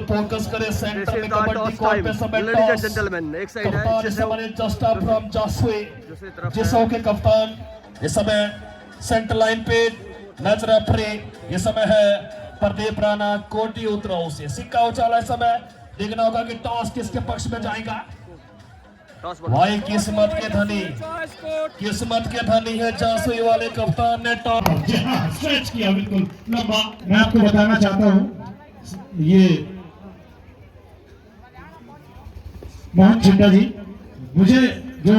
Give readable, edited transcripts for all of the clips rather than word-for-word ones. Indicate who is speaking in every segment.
Speaker 1: Focus करें centre में kabaddi
Speaker 2: toss
Speaker 1: court पे
Speaker 2: टाइम।
Speaker 1: समय
Speaker 2: लेडीज एंड
Speaker 1: टॉस
Speaker 2: जेंटलमैन, एक साइड है
Speaker 1: कप्तान इस समय जस्टा फ्रॉम जासुए
Speaker 2: दूसरी तरफ
Speaker 1: जिसो के कप्तान इस समय सेंटर लाइन पे मैच रेफरी इस समय है प्रदीप राणा कोटी उतराव से। सिक्का उछाला इस समय, देखना होगा कि टॉस किसके पक्ष में जाएगा।
Speaker 2: टॉस
Speaker 1: भाई किस्मत के धनी है जासुई वाले कप्तान ने टॉस
Speaker 3: स्ट्रेच किया बिल्कुल लंबा। मैं आपको बताना चाहता हूँ ये मोहन चिंटा जी, मुझे जो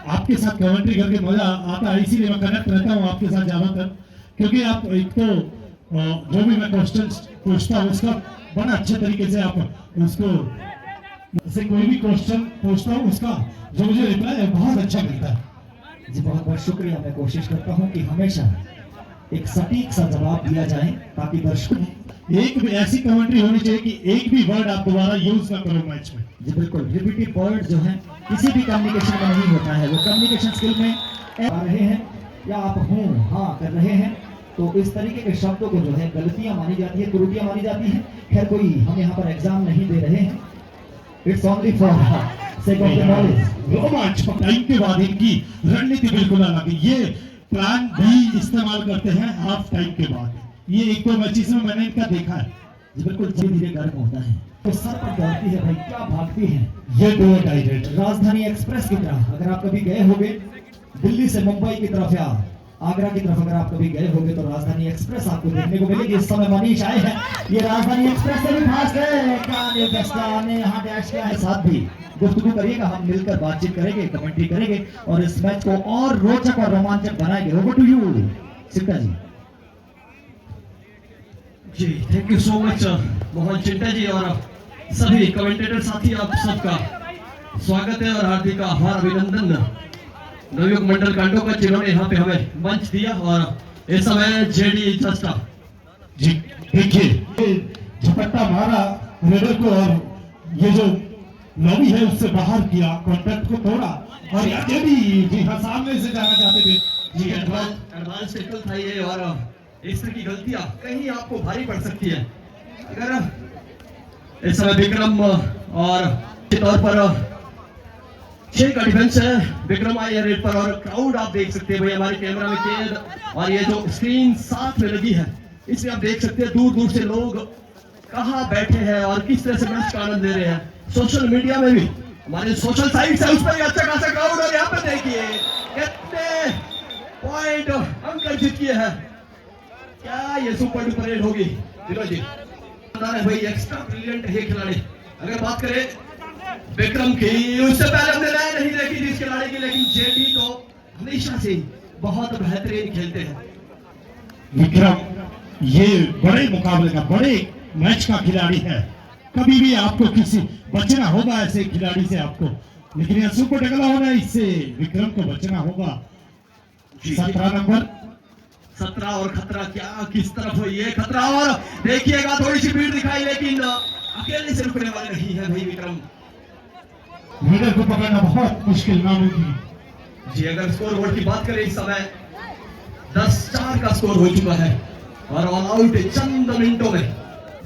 Speaker 3: आपके साथ कमेंट्री करके मजा आता है इसीलिए मैं कनेक्ट रहता हूँ आपके साथ ज्यादातर, क्योंकि आप एक तो जो भी मैं क्वेश्चन पूछता हूँ उसका बड़ा अच्छे तरीके से आप उसको से कोई भी क्वेश्चन पूछता हूँ उसका जो मुझे रिप्लाई है बहुत अच्छा मिलता है।
Speaker 4: जी बहुत बहुत शुक्रिया। मैं कोशिश करता हूँ कि हमेशा एक सटीक सा जवाब दिया जाए ताकि दर्शक
Speaker 3: एक भी ऐसी कमेंट्री होनी चाहिए कि एक भी वर्ड आप दोबारा यूज ना करो मैच में।
Speaker 4: जी बिल्कुल, रिपीटेड वर्ड जो है किसी भी कम्युनिकेशन में नहीं होता है। वो कम्युनिकेशन स्किल में आ रहे हैं या आप हूँ हाँ कर रहे हैं तो इस तरीके के शब्दों को जो है गलतियां मानी जाती है, त्रुटियां मानी जाती है। खैर कोई हम यहाँ पर एग्जाम नहीं दे रहे हैं, it's only for sake of the knowledge.
Speaker 3: रोमांच टाइम के बाद इनकी रणनीति बिल्कुल अलग है। ये प्लान भी इस्तेमाल करते हैं हाफ टाइम के बाद। ये एक दो मैचेस में मैंने इनका देखा है।
Speaker 4: जी बिल्कुल, धीरे धीरे गर्म होता है तो सर पर दौड़ती है भाई, क्या भागती है
Speaker 3: ये दो डायरेक्ट
Speaker 4: राजधानी एक्सप्रेस की तरह। अगर आप कभी गए होंगे दिल्ली से मुंबई की तरफ या आगरा की तरफ, अगर आप कभी गए होंगे तो राजधानी एक्सप्रेस आपको देखने को मिलेगी। इस समय मनीष आए हैं, ये राजधानी एक्सप्रेस से भी फास्ट है। क्या ने यहाँ डैश किया है, साथ भी गुफ्तगू करिएगा, हम मिलकर बातचीत करेंगे, कमेंट्री करेंगे और इस मैच को और रोचक और रोमांचक बनाएंगे। Over to you Sikka ji.
Speaker 5: जी thank you so much Mohan Chinta ji और सभी कमेंटेटर साथी, आप सबका स्वागत है और हार्दिक आभार अभिनंदन नवयुग मंडल कांडो का जिन्होंने यहाँ पे हमें मंच दिया। और इस समय जेडी जस्टा
Speaker 3: जी देखिए झपट्टा मारा रेडर को और ये जो लॉबी है उससे बाहर किया, कॉन्टैक्ट को तोड़ा और ये भी जी हाँ सामने से जाना चाहते थे
Speaker 5: जी एडवांस टेकल था ये। और इस तरह की गलतियां कहीं आपको भारी पड़ सकती है। अगर इस समय विक्रम और तौर पर 6 का डिफेंस है, विक्रम आए रेड पर और क्राउड आप देख सकते हैं भाई हमारे कैमरा में कैद। और ये जो स्क्रीन साथ में लगी है इसमें आप देख सकते हैं दूर दूर से लोग कहाँ बैठे हैं और किस तरह से मैच का आनंद ले रहे हैं। सोशल मीडिया में भी हमारे सोशल साइट्स है उस पर अच्छा खासा क्राउड। और यहाँ पे देखिए कितने पॉइंट अंक अर्जित किए हैं। क्या ये सुपर डुपर रेड होगी विनोद जी? है भाई, एक्स्ट्रा ब्रिलियंट है खिलाड़ी। अगर बात करें विक्रम की, उससे पहले हमने नया नहीं देखी थी इस खिलाड़ी की, लेकिन जेडी तो हमेशा से बहुत बेहतरीन खेलते हैं।
Speaker 3: विक्रम ये बड़े मुकाबले का, बड़े मैच का खिलाड़ी है। कभी भी आपको किसी बचना होगा ऐसे खिलाड़ी से आपको, लेकिन यह सुपर टकला होना इससे विक्रम को बचना होगा। 17 नंबर
Speaker 5: 17 और खतरा क्या किस तरफ है ये खतरा। और देखिएगा थोड़ी सी भीड़ दिखाई लेकिन अकेले से रुकने वाले नहीं है भाई विक्रम।
Speaker 3: लीडर को पकड़ना बहुत मुश्किल नामुमकिन।
Speaker 5: जी अगर स्कोर बोर्ड की बात करें इस समय 10-4 का स्कोर हो चुका है और ऑल आउट चंद मिनटों में,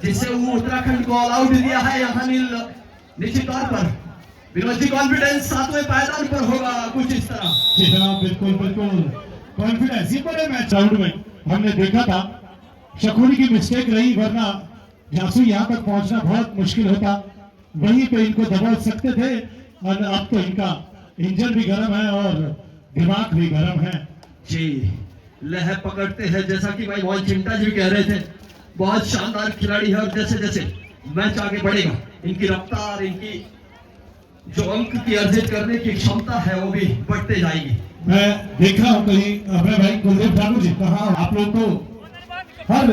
Speaker 5: जिससे वो उत्तराखंड को ऑल आउट दिया है। यहाँ निश्चित तौर पर विनोद जी कॉन्फिडेंस 7वें पायदान पर होगा कुछ इस तरह।
Speaker 3: जी जनाब बिल्कुल बिल्कुल कॉन्फिडेंस। ये बड़े मैच राउंड में हमने देखा था शकुनी की मिस्टेक रही, वरना जासू यहाँ तक पहुंचना बहुत मुश्किल होता। वहीं पे इनको दबा सकते थे और अब तो इनका इंजन भी गर्म है और दिमाग भी गर्म है।
Speaker 5: जी लहर पकड़ते हैं जैसा कि भाई मोहन चिंटा जी भी कह रहे थे, बहुत शानदार खिलाड़ी है। और जैसे जैसे मैच आगे बढ़ेगा इनकी रफ्तार, इनकी जो अंक की अर्जित करने की क्षमता है वो भी बढ़ते जाएगी।
Speaker 3: मैं देख रहा हूँ कहीं अपने भाई कुलदीप ठाकुर जी कहा आप लोग को हर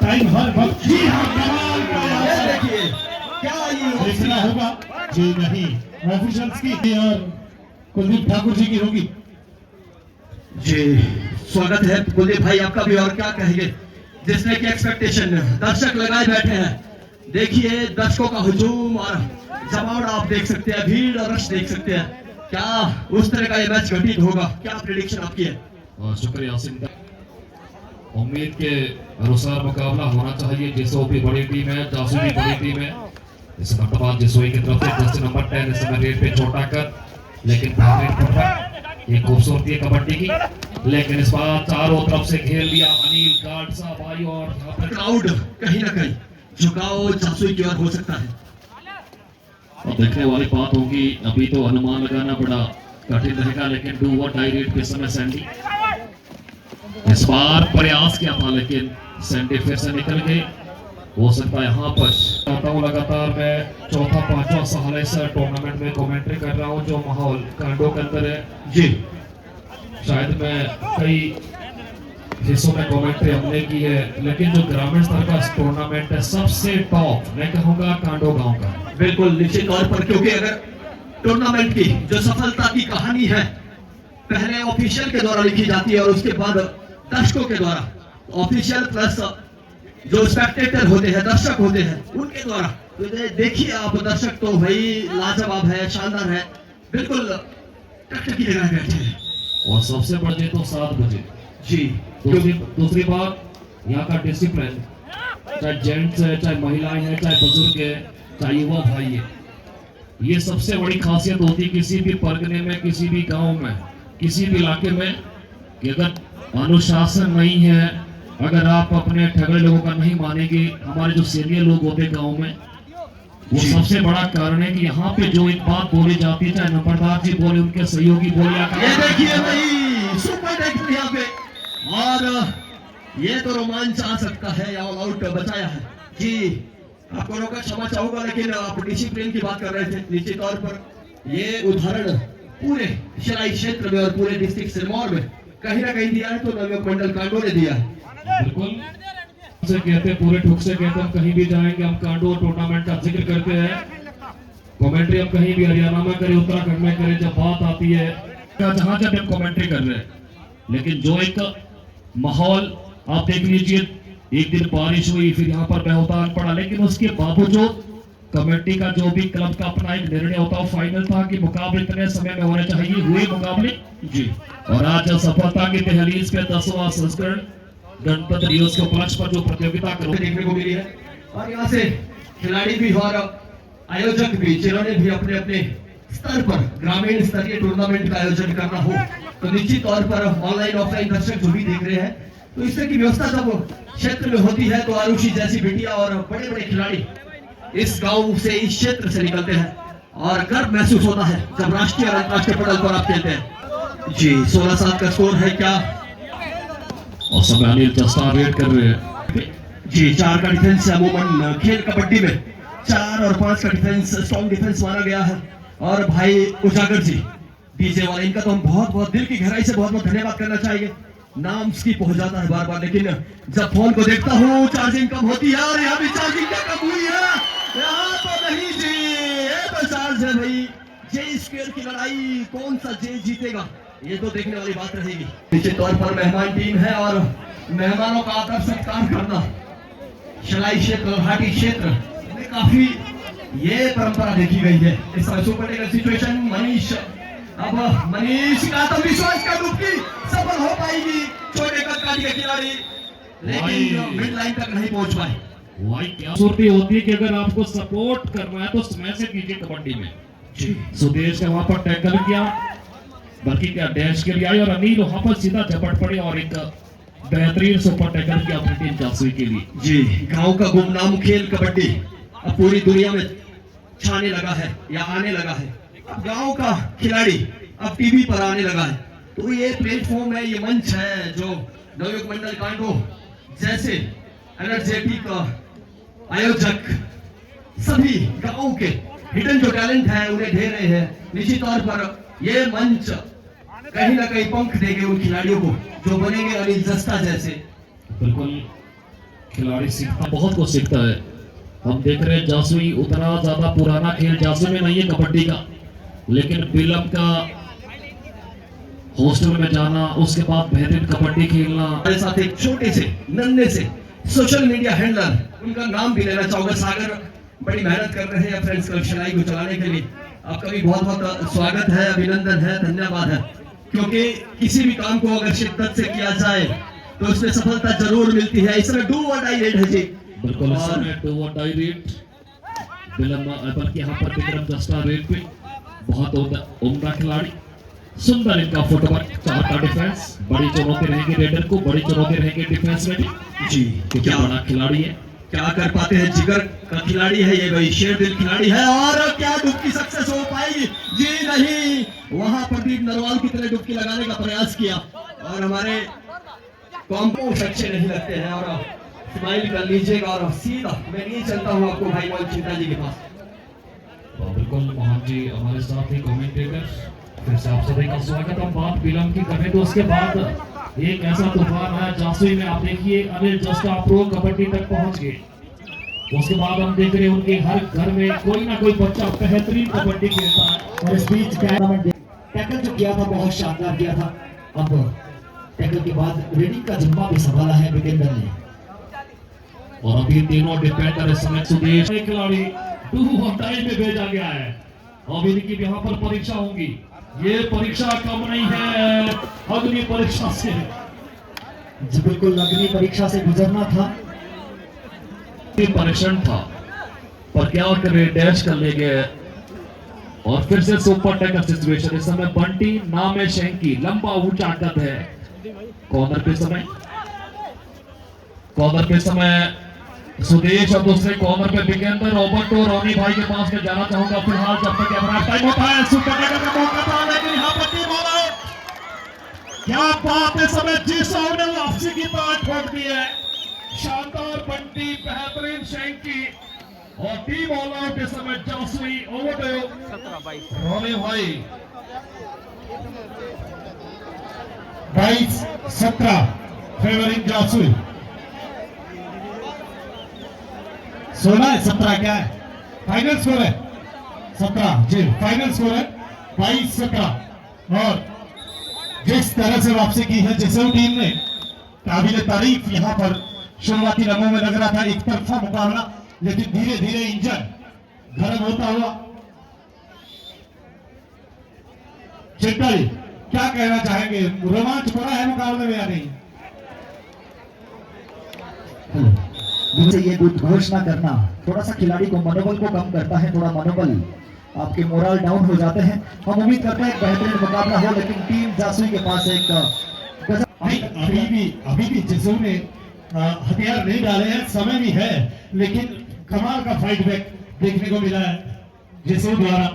Speaker 3: टाइम हर वक्त
Speaker 5: देखिए क्या ये
Speaker 3: देखना होगा। जी नहीं ऑफिशियल्स की और कुलदीप ठाकुर जी की होगी।
Speaker 5: जी स्वागत है कुलदीप भाई आपका भी। और क्या कहेंगे जिसने की एक्सपेक्टेशन दर्शक लगाए बैठे हैं। देखिए दर्शकों का हुजूम और जमावड़ा आप देख सकते हैं, भीड़ और रश देख सकते हैं। क्या उस तरह का ये मैच घटित होगा, क्या प्रेडिक्शन आपकी है?
Speaker 1: शुक्रिया सिंधा। उम्मीद के अनुसार मुकाबला होना चाहिए। जेसो भी बड़ी टीम है, जासू भी बड़ी टीम है। इस मर्तबा जेसोई की तरफ से जर्सी नंबर 10 इस समय रेट पे छोटा कर, लेकिन ये खूबसूरती है कबड्डी की। लेकिन इस बार चारों तरफ से घेर लिया अनिल गार्ड साहब भाई, और
Speaker 5: क्राउड कहीं ना कहीं झुकाव जासुई की ओर हो सकता है।
Speaker 1: और देखने वाली बात होगी, अभी तो अनुमान लगाना बड़ा कठिन रहेगा, लेकिन डू व्हाट आई रेट पे समय सैंडी इस बार प्रयास किया था, लेकिन सैंडी फिर से निकल गए। हो सकता है यहाँ पर आता हूँ लगातार मैं चौथा पांचवा साल इस टूर्नामेंट में कमेंट्री कर रहा हूँ। जो माहौल कांडो के अंदर है
Speaker 5: जी,
Speaker 1: शायद मैं कई हिस्सों में कमेंट्री हमने की है, लेकिन जो ग्रामीण स्तर का टूर्नामेंट है सबसे टॉप मैं कहूँगा कांडो गांव का।
Speaker 5: बिल्कुल निश्चित तौर पर, क्योंकि अगर टूर्नामेंट की जो सफलता की कहानी है पहले ऑफिशियल के द्वारा लिखी जाती है और उसके बाद दर्शकों के द्वारा, ऑफिशियल प्लस जो स्पेक्टेटर होते हैं, दर्शक होते हैं, उनके द्वारा। तो देखिए आप, दर्शक तो भाई लाजवाब है, शानदार है, बिल्कुल टक्कर की जगह बैठे हैं।
Speaker 1: और सबसे बड़े तो 7 बजे
Speaker 5: जी,
Speaker 1: दूसरी बात यहाँ का डिसिप्लिन, चाहे जेंट्स है, चाहे महिलाएं हैं, चाहे बुजुर्ग है, चाहे युवा भाई है, ये सबसे बड़ी खासियत होती है किसी भी परगने में, किसी भी गांव में, किसी भी इलाके में, कि अगर अनुशासन नहीं है, अगर आप अपने ठगड़े लोगों का नहीं मानेंगे, हमारे जो सीनियर लोग होते हैं गांव में, वो सबसे बड़ा कारण है कि यहाँ पे जो एक बात बोली जाती है, चाहे नंबरदार जी बोले, उनके सहयोगी बोले,
Speaker 5: ये देखिए भाई सुपर टेक यहाँ पे, और ये तो रोमांच आ सकता है, ऑल आउट बचाया है जी। आपको रोका क्षमा चाहूंगा, लेकिन आप डिसिप्लिन की बात कर रहे थे। निश्चित तौर पर ये उदाहरण पूरे शराई क्षेत्र में और पूरे डिस्ट्रिक्ट सिरमौर में कहीं ना कहीं दिया है, तो नवयुवक मंडल कांडो ने दिया है।
Speaker 1: बिल्कुल से कहते, पूरे ठुक से कहते, हम कहीं भी जाएंगे हम कांडो टूर्नामेंट का जिक्र करते हैं। कमेंट्री हम कहीं भी हरियाणा में करें, उत्तराखंड में करें, जब बात आती है जहां जब हम कमेंट्री कर रहे हैं, लेकिन जो एक माहौल आप देख लीजिए, एक दिन बारिश हुई, फिर यहाँ पर बेहोतान पड़ा, लेकिन उसके बावजूद कमेटी का जो भी क्लब का अपना एक निर्णय होता है, फाइनल था कि मुकाबले इतने समय में होने चाहिए, हुए मुकाबले जी। और आज सफलता की दहलीज पे 10वां संस्करण गणतंत्र दिवस के उपलक्ष्य पर जो प्रतियोगिता
Speaker 5: देखने को मिली है, और यहाँ से खिलाड़ी भी और आयोजक भी, जिन्होंने भी अपने अपने स्तर पर ग्रामीण स्तरीय टूर्नामेंट का आयोजन करना हो, तो निश्चित तौर पर ऑनलाइन ऑफलाइन दर्शक जो भी देख रहे हैं, तो इस तरह की व्यवस्था जब क्षेत्र में होती है, तो आरुषि जैसी बेटियां और बड़े बड़े खिलाड़ी इस गांव से, इस क्षेत्र से निकलते हैं, और गर्व महसूस होता है जब राष्ट्रीय और अंतर्राष्ट्रीय पटल पर आप खेलते हैं जी। 16-7 का स्कोर है क्या,
Speaker 1: और समय अनिल जस्ता वेट कर रहे हैं
Speaker 5: जी। 4 का डिफेंस है, अमूमन खेल कबड्डी में 4 और 5 का डिफेंस स्ट्रॉन्ग डिफेंस माना गया है। और भाई उजागर जी डीजे वाले, इनका तो हम बहुत बहुत दिल की गहराई से बहुत बहुत धन्यवाद करना चाहिए। नाम स्किप हो जाता है बार बार, लेकिन जब फोन को देखता हूँ चार्जिंग कम होती है, और यहाँ भी चार्जिंग क्या कम हुई है, यहाँ तो नहीं जी, ये तो चार्ज है भाई। जे स्क्वायर की लड़ाई, कौन सा जे जीतेगा, ये तो देखने वाली बात रहेगी। निश्चित तौर पर मेहमान टीम है, और मेहमानों का आदर सत्कार करना शलाई क्षेत्र और हाटी क्षेत्र में काफी ये परंपरा देखी गई है। इस समय सुपर टेकर सिचुएशन, मनीष, अब मनीष का आत्मविश्वास का डुबकी सफल हो पाएगी, छोटे कद के खिलाड़ी, लेकिन मिड लाइन तक नहीं पहुंच पाए।
Speaker 1: भाई क्या सूरत होती है कि अगर आपको सपोर्ट करना है तो समय से कीजिए कबड्डी में जी। सुदेश ने वहां पर टैकल किया, बल्कि क्या डैश के लिए आई, और अनिल वहां पर सीधा झपट पड़े और एक बेहतरीन सुपर टैकल किया अपनी टीम जासुई के लिए
Speaker 5: जी। गांव का गुमनाम खेल कबड्डी अब पूरी दुनिया में छाने लगा है या आने लगा है। अब गांव का खिलाड़ी अब टीवी पर आने लगा है, तो ये प्लेटफॉर्म है, ये मंच है जो नवयुवक मंडल कांडो जैसे एनर्जेटिक आयोजक सभी गांव के हिडन जो टैलेंट है उन्हें दे रहे हैं। निश्चित तौर पर ये मंच कहीं ना कहीं पंख देंगे उन खिलाड़ियों को जो बनेंगे अनिल जस्ता जैसे।
Speaker 1: बिल्कुल, खिलाड़ी सीखता, बहुत कुछ सीखता है। हम देख रहे हैं जासुई उतना ज्यादा पुराना खेल जासुई में नहीं है कबड्डी का, लेकिन फिल्म का हॉस्टल में जाना, उसके बाद बेहतरीन कबड्डी खेलना।
Speaker 5: हमारे साथ एक छोटे से नन्हे से सोशल मीडिया हैंडलर, उनका नाम भी लेना चाहूंगा, सागर, बड़ी मेहनत कर रहे हैं फ्रेंड्स क्लब शलाई को चलाने के लिए। आपका भी बहुत बहुत स्वागत है, अभिनंदन है, धन्यवाद है, क्योंकि किसी भी काम को अगर शिद्दत से किया जाए तो उसमें सफलता जरूर मिलती है। इसमें डू और डाई रेड है जी।
Speaker 1: बिल्कुल इस समय 2 और डाई रेट बल्कि यहाँ पर विक्रम दस्ता रेट पे बहुत उम्दा खिलाड़ी, सुंदर इनका फुटवर्क, 4 का डिफेंस, बड़ी चुनौती रहेगी रेडर को, बड़ी चुनौती रहेगी डिफेंस में
Speaker 5: जी।
Speaker 1: क्या बड़ा खिलाड़ी है,
Speaker 5: क्या कर पाते हैं, जिगर का खिलाड़ी है ये, भाई शेर दिल खिलाड़ी है। और क्या डुबकी सक्सेस हो पाएगी जी? नहीं, वहां प्रदीप नरवाल की तरह डुबकी लगाने का प्रयास किया और हमारे कॉम्पोज अच्छे नहीं लगते हैं। और स्माइल कर लीजिएगा और सीधा मैं नहीं चलता हूँ आपको भाई मोहन चिंता जी के पास।
Speaker 1: बिल्कुल मोहन जी हमारे साथ ही कमेंटेटर, फिर से आप सभी का स्वागत। हम बात फिल्म की करें तो उसके बाद एक ऐसा तूफान आया जासुई में, आप देखिए अनिल जस्टा प्रो कबड्डी तक पहुंच गए। उसके बाद हम देख रहे हैं उनके हर घर में कोई ना कोई बच्चा बेहतरीन कबड्डी खेलता है।
Speaker 4: और इस बीच टैकल जो किया था बहुत शानदार किया था। अब टैकल के बाद रेडिंग का जिम्मा भी संभाला है विकेंद्र ने।
Speaker 1: और अभी तीनों डिफेंडर इस समय सुदेश खिलाड़ी 2 और डाई में भेजा गया है। अब इनकी यहाँ पर परीक्षा होगी, ये परीक्षा कम नहीं है, अग्नि परीक्षा से।
Speaker 4: जी बिल्कुल, अग्नि परीक्षा से गुजरना था,
Speaker 1: परीक्षण था, पर क्या करे डैश कर ले गए। और फिर से सुपर टैकल सिचुएशन। इस समय बंटी नाम है शेंकी, लंबा ऊंचा कद है। कॉर्नर पे समय सुदेश और दूसरे कॉर्नर पे विकेंद्र, रॉबर्ट और रोनी भाई के पास में जाना चाहूंगा फिलहाल जब तक कैमरा टाइम होता है। सुपर टैकल का मौका था लेकिन यहाँ पर टीम हो रहा है। क्या बात है, समय जीसो ने वापसी की बात ठोक दी है। शानदार बंटी, बेहतरीन शेंकी और टीम ऑल आउट। इस समय जासुई ओवरडे
Speaker 2: 17-22
Speaker 1: रोनी भाई
Speaker 3: 22-17 फेवरिंग जासुई। 16-17 क्या है फाइनल स्कोर है? 17 जी फाइनल स्कोर है 22-17। और जिस तरह से वापसी की है जैसे टीम ने, काबिल तारीफ यहाँ पर शुरुआती रंगों में लग रहा था एक तरफा मुकाबला, लेकिन धीरे धीरे इंजन गर्म होता हुआ। चिट्टा जी क्या कहना चाहेंगे, रोमांच बढ़ा है मुकाबले में या नहीं?
Speaker 4: मुझे ये घोषणा करना थोड़ा सा खिलाड़ी को मनोबल को कम करता है, थोड़ा मनोबल आपके मोरल डाउन हो जाते हैं। हम उम्मीद करते हैं बेहतरीन मुकाबला हो, लेकिन टीम जासुई के पास एक
Speaker 3: अभी भी जिसू ने हथियार नहीं डाले हैं, समय भी है, लेकिन कमाल का फाइट बैक देखने को मिला है जिसू द्वारा।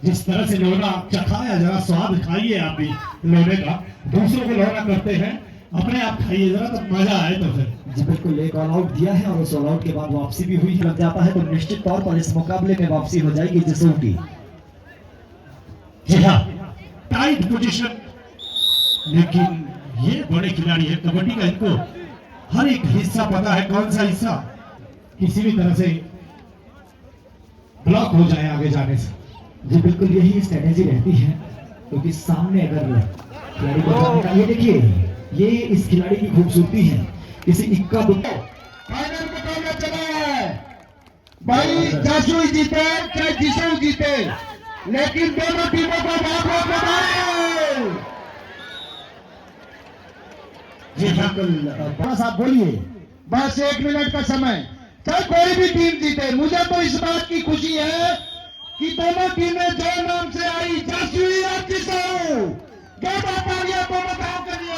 Speaker 3: जिस तरह से लोना चखाया, जरा स्वाद खाइए आप भी लोने का, दूसरों को लोना करते हैं, अपने आप खाइए जरा तो मजा आए। तो फिर
Speaker 4: जी बिल्कुल, एक ऑल आउट दिया है और उस ऑल आउट के बाद वापसी भी हुई लग जाता है, तो निश्चित तौर पर इस मुकाबले में वापसी हो जाएगी जिसू की।
Speaker 3: जी हाँ, टाइट पोजीशन, लेकिन ये बड़े खिलाड़ी है कबड्डी का, इनको हर एक हिस्सा पता है, कौन सा हिस्सा किसी भी तरह से ब्लॉक हो जाए आगे जाने से।
Speaker 4: जी बिल्कुल, यही स्ट्रेटेजी रहती है, क्योंकि सामने अगर खिलाड़ी को जाने का, ये देखिए ये इस खिलाड़ी की खूबसूरती है। किसी इक्का दुक्का
Speaker 3: फाइनल मुकाबला चला है भाई, जासुई जीते चाहे जिसू जीते, लेकिन दोनों टीमों को बहुत बधाई। जी बिल्कुल, बस आप बोलिए, बस 1 मिनट का समय, चाहे कोई भी टीम जीते, मुझे तो इस बात की खुशी है कि दोनों टीमें जो नाम से आई, जासुई और जिसू, क्या बात आ गया दोनों काम करिए।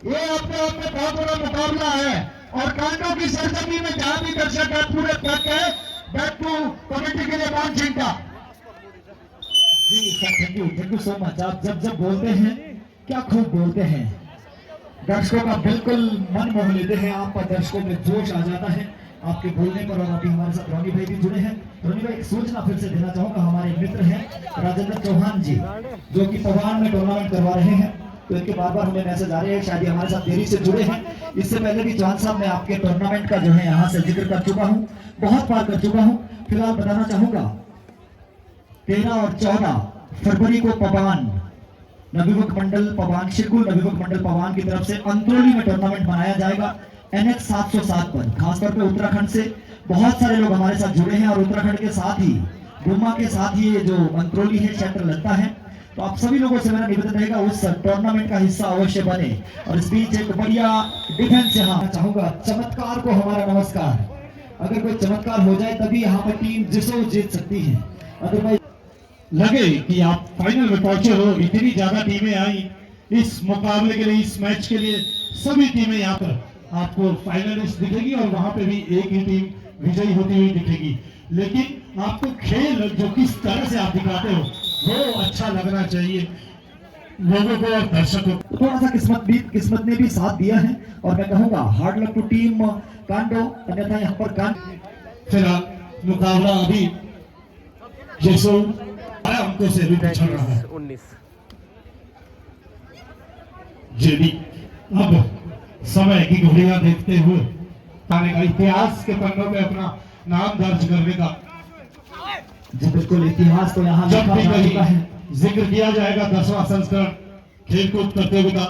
Speaker 3: ये अपने आप में बहुत बड़ा मुकाबला है और कांडों की सरजमी में जहां भी दर्शक है पूरे तक है। बैक टू कमेटी के लिए मान चिंता।
Speaker 4: जी sir, thank you so much. आप जब बोलते हैं क्या खूब बोलते हैं, दर्शकों का बिल्कुल मन मोह लेते हैं आप, पर दर्शकों में जोश आ जाता है आपके बोलने पर। और अभी हमारे साथ रोनी भाई भी जुड़े हैं। रोनी भाई, एक सूचना फिर से देना चाहूंगा, हमारे मित्र हैं राजेंद्र चौहान जी, जो कि पवान में टूर्नामेंट करवा रहे हैं, तो इनके बार बार हमें मैसेज आ रहे हैं, शायद हमारे साथ देरी से जुड़े हैं। इससे पहले भी चौहान साहब मैं आपके टूर्नामेंट का जो है यहाँ से जिक्र कर चुका हूँ, बहुत बार कर चुका हूँ। फिलहाल बताना चाहूंगा 13 और 14 फरवरी को पवान नवीमुख मंडल पवान, शिरकुल नवीमुख मंडल पवान की तरफ से अंतरोली में टूर्नामेंट मनाया जाएगा NH 707 पर। खासतौर पे उत्तराखंड से बहुत सारे लोग हमारे साथ जुड़े हैं और उत्तराखंड के साथ ही गुम्मा के साथ ही ये जो अंतरोली है क्षेत्र लगता है, तो आप सभी लोगों से मेरा निवेदन रहेगा उस टूर्नामेंट का हिस्सा अवश्य बने। और इस बीच एक बढ़िया डिफेंस यहाँ चाहूंगा, चमत्कार को हमारा नमस्कार। अगर कोई चमत्कार हो जाए तभी यहाँ पर टीम जिसो जीत सकती है, अदरवाइज
Speaker 3: लगे कि आप फाइनल में पहुंचे हो, इतनी ज्यादा टीमें आई इस मुकाबले के लिए, इस मैच के लिए, सभी टीमें यहाँ पर आपको फाइनलिस्ट दिखेगी और वहां पे भी एक ही टीम विजयी होती हुई दिखेगी। लेकिन आपको खेल जो किस तरह से आप दिखाते हो वो अच्छा लगना चाहिए लोगों को और दर्शकों को।
Speaker 4: थोड़ा सा किस्मत ने भी साथ दिया है और मैं कहूंगा हार्ड लक टू टीम कांडो, अन्यथा यहाँ पर
Speaker 3: फिलहाल मुकाबला अभी जैसो अंकों से भी पिछड़ रहा है।
Speaker 2: 19
Speaker 3: जेडी अब समय की घड़ियां देखते हुए आने का, इतिहास के पन्नों पे अपना नाम दर्ज करने का,
Speaker 4: जी बिल्कुल इतिहास तो यहाँ
Speaker 3: जब भी
Speaker 4: लिखा जा चुका है।
Speaker 3: कहीं जिक्र किया जाएगा 10वां संस्करण खेलकूद प्रतियोगिता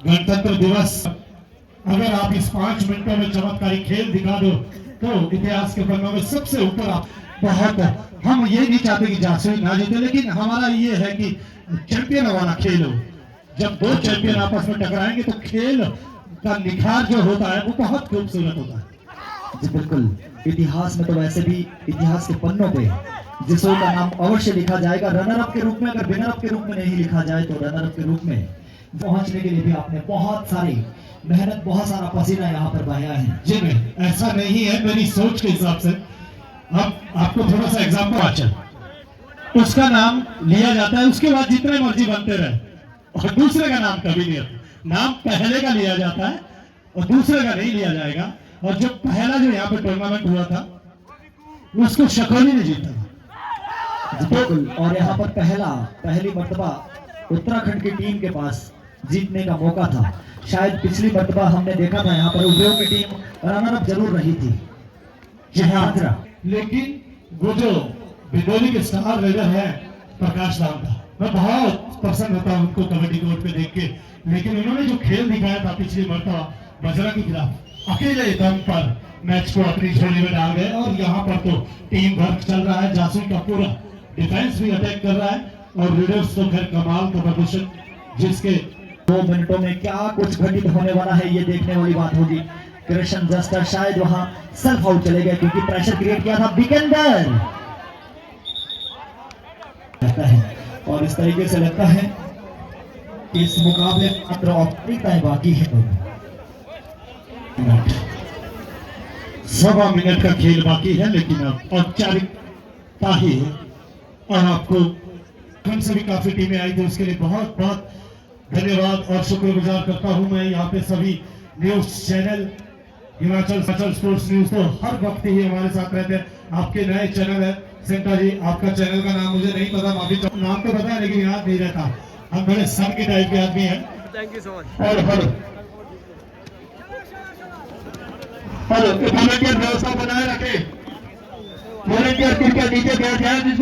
Speaker 3: गणतंत्र दिवस, अगर आप इस 5 मिनटों में चमत्कारी खेल दिखा दो तो इतिहास के पन्नों में सबसे ऊपर आप बहुत। हम ये नहीं चाहते कि जासूसी ना जीते, लेकिन हमारा ये है कि चैंपियन वाला खेल हो। जब दो चैंपियन आपस में टकराएंगे तो खेल का निखार जो होता है वो बहुत खूबसूरत होता है।
Speaker 4: जी बिल्कुल, इतिहास में तो वैसे भी इतिहास के पन्नों पे जिसो का नाम अवश्य लिखा जाएगा रनर अप के रूप में। अगर विनर अप के रूप में नहीं लिखा जाए तो रनर अप के रूप में पहुंचने के लिए भी आपने बहुत सारी मेहनत, बहुत सारा पसीना यहाँ पर बहाया है।
Speaker 3: जी नहीं, ऐसा नहीं है मेरी सोच के हिसाब से। अब आपको थोड़ा सा एग्जाम्पल, अच्छा उसका नाम लिया जाता है, उसके बाद जितने मर्जी बनते रहे और दूसरे का नाम कभी नहीं आता। नाम पहले का लिया जाता है और दूसरे का नहीं लिया जाएगा। और जो पहला जो यहाँ पे टूर्नामेंट हुआ था उसको शकोली ने जीता था।
Speaker 4: बिल्कुल, और यहाँ पर पहली मर्तबा उत्तराखंड की टीम के पास जीतने का मौका था। शायद पिछली मर्तबा हमने देखा था यहाँ पर उद्योग की टीम रनर अप जरूर रही थी।
Speaker 3: लेकिन वो जो बिदोली के स्टार रेडर है प्रकाश राम था, मैं बहुत प्रसन्न होता हूँ उनको कबड्डी कोर्ट पे देख के। लेकिन उन्होंने जो खेल दिखाया था पिछली मर्तबा बजरा के खिलाफ, अकेले दम पर मैच को अपनी झोली में डाल गए। और यहाँ पर तो टीम वर्क चल रहा है, जासूस का पूरा डिफेंस भी अटैक कर रहा है और रेडर्स तो खैर कमाल का प्रदर्शन, जिसके
Speaker 4: 2 मिनटों में क्या कुछ घटित होने वाला है ये देखने वाली बात होगी। कृष्ण जस्टर शायद वहां सेल्फ आउट चले गए क्योंकि प्रेशर क्रिएट किया था बिकेंदर लगता है। और इस तरीके से लगता है कि इस मुकाबले मात्र औपचारिकताएं बाकी है।
Speaker 3: 1.25 मिनट का खेल बाकी है, लेकिन अब औपचारिकता ही है। और आपको हम से भी काफी टीमें आई थी, उसके लिए बहुत बहुत धन्यवाद और शुक्रगुजार करता हूं मैं। यहाँ पे सभी news channel, Himachal sports news तो हर वक्त ही हमारे साथ रहते हैं। आपके नए चैनल है सेंटा जी, आपका चैनल का नाम मुझे नहीं पता, माफी, नाम तो पता है लेकिन याद नहीं रहता। हम बड़े सन के टाइप के आदमी हैं।
Speaker 2: Thank you so much.
Speaker 3: और वॉलंटियर व्यवस्था बनाए रखे, वॉलंटियर कृपया नीचे बैठ जाए।